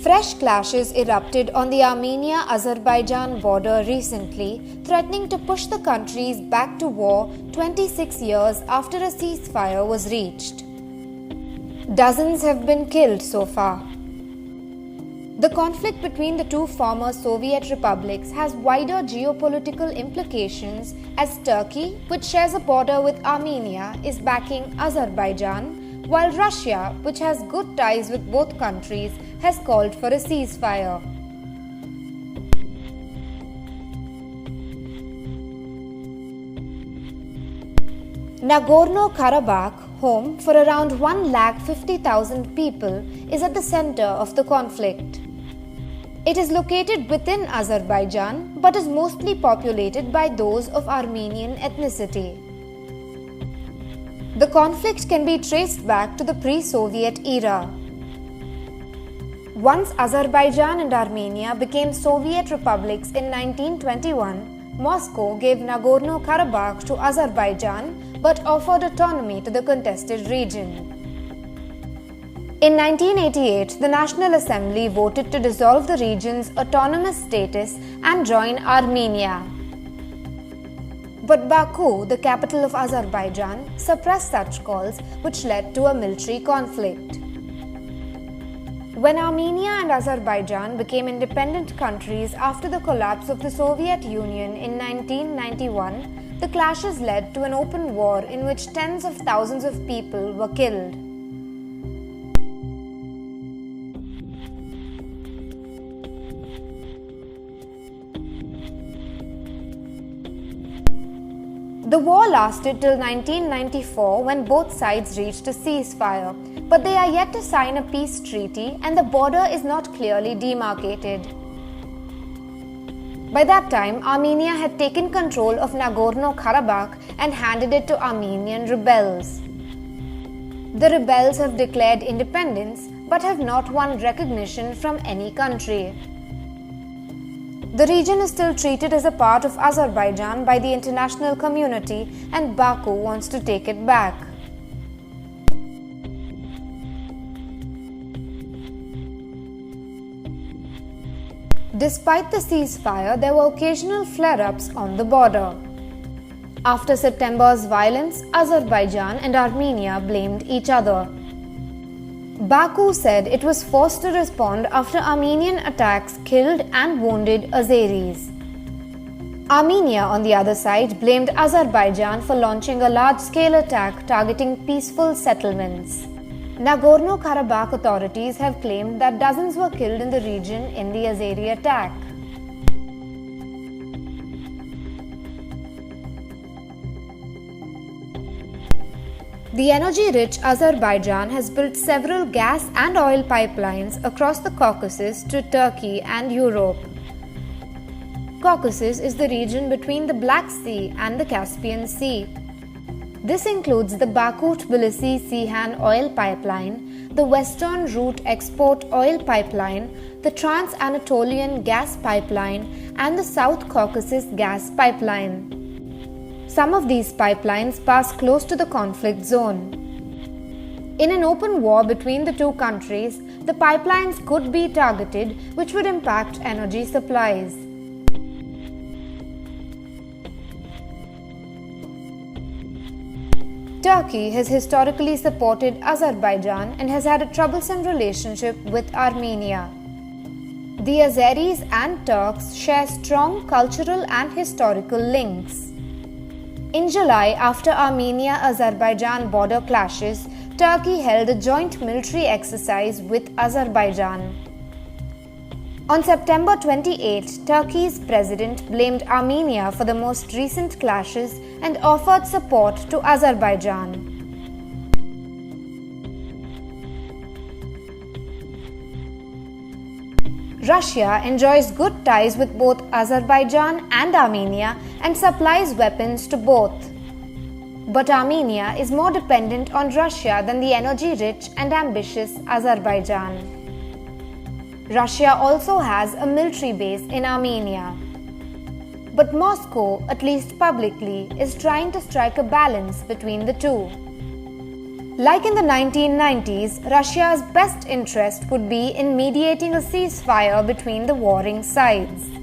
Fresh clashes erupted on the Armenia-Azerbaijan border recently, threatening to push the countries back to war 26 years after a ceasefire was reached. Dozens have been killed so far. The conflict between the two former Soviet republics has wider geopolitical implications as Turkey, which shares a border with Armenia, is backing Azerbaijan, while Russia, which has good ties with both countries, has called for a ceasefire. Nagorno-Karabakh, home for around 150,000 people, is at the center of the conflict. It is located within Azerbaijan but is mostly populated by those of Armenian ethnicity. The conflict can be traced back to the pre-Soviet era. Once Azerbaijan and Armenia became Soviet republics in 1921, Moscow gave Nagorno-Karabakh to Azerbaijan but offered autonomy to the contested region. In 1988, the National Assembly voted to dissolve the region's autonomous status and join Armenia. But Baku, the capital of Azerbaijan, suppressed such calls, which led to a military conflict. When Armenia and Azerbaijan became independent countries after the collapse of the Soviet Union in 1991, the clashes led to an open war in which tens of thousands of people were killed. The war lasted till 1994 when both sides reached a ceasefire, but they are yet to sign a peace treaty and the border is not clearly demarcated. By that time, Armenia had taken control of Nagorno-Karabakh and handed it to Armenian rebels. The rebels have declared independence but have not won recognition from any country. The region is still treated as a part of Azerbaijan by the international community and Baku wants to take it back. Despite the ceasefire, there were occasional flare-ups on the border. After September's violence, Azerbaijan and Armenia blamed each other. Baku said it was forced to respond after Armenian attacks killed and wounded Azeris. Armenia, on the other side, blamed Azerbaijan for launching a large-scale attack targeting peaceful settlements. Nagorno-Karabakh authorities have claimed that dozens were killed in the region in the Azeri attack. The energy-rich Azerbaijan has built several gas and oil pipelines across the Caucasus to Turkey and Europe. Caucasus is the region between the Black Sea and the Caspian Sea. This includes the Baku-Tbilisi-Ceyhan oil pipeline, the Western Route Export oil pipeline, the Trans-Anatolian gas pipeline, and the South Caucasus gas pipeline. Some of these pipelines pass close to the conflict zone. In an open war between the two countries, the pipelines could be targeted, which would impact energy supplies. Turkey has historically supported Azerbaijan and has had a troublesome relationship with Armenia. The Azeris and Turks share strong cultural and historical links. In July, after Armenia-Azerbaijan border clashes, Turkey held a joint military exercise with Azerbaijan. On September 28, Turkey's president blamed Armenia for the most recent clashes and offered support to Azerbaijan. Russia enjoys good ties with both Azerbaijan and Armenia and supplies weapons to both. But Armenia is more dependent on Russia than the energy-rich and ambitious Azerbaijan. Russia also has a military base in Armenia. But Moscow, at least publicly, is trying to strike a balance between the two. Like in the 1990s, Russia's best interest would be in mediating a ceasefire between the warring sides.